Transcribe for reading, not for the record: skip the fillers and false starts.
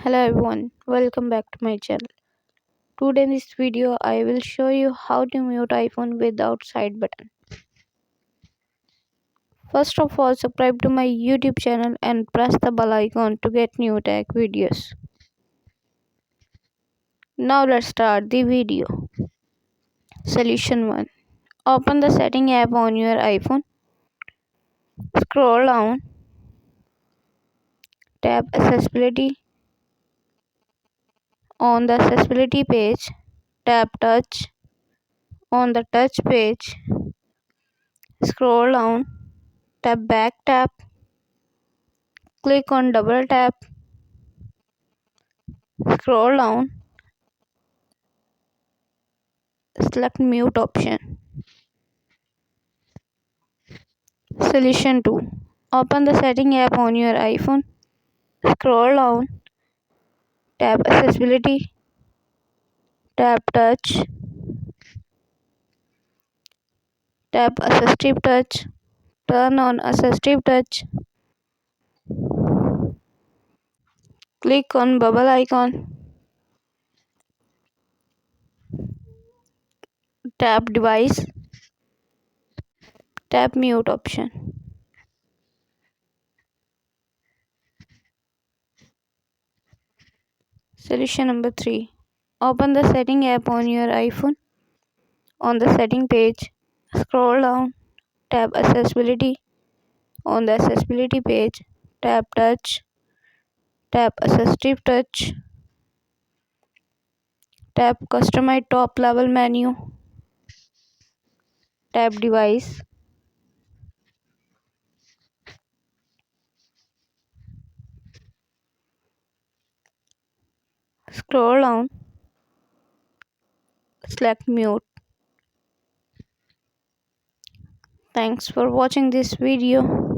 Hello everyone, welcome back to my channel. Today in this video I will show you how to mute iPhone without side button. First of all, subscribe to my YouTube channel and press the bell icon to get new tech videos. Now let's start the video. Solution 1. Open the setting app on your iPhone. Scroll down. Tap accessibility. On the accessibility page, tap touch. On the touch page, scroll down. Tap back tap. Click on double tap. Scroll down. Select mute option. Solution 2. Open the setting app on your iPhone. Scroll down. Tap accessibility. Tap touch. Tap assistive touch. Turn on assistive touch. Click on bubble icon. Tap device. Tap mute option. Solution number 3. Open the setting app on your iPhone. On the setting page, scroll down. Tap accessibility. On the accessibility page, tap touch. Tap assistive touch. Tap customize top level menu. Tap device. Scroll down. Select mute. Thanks for watching this video.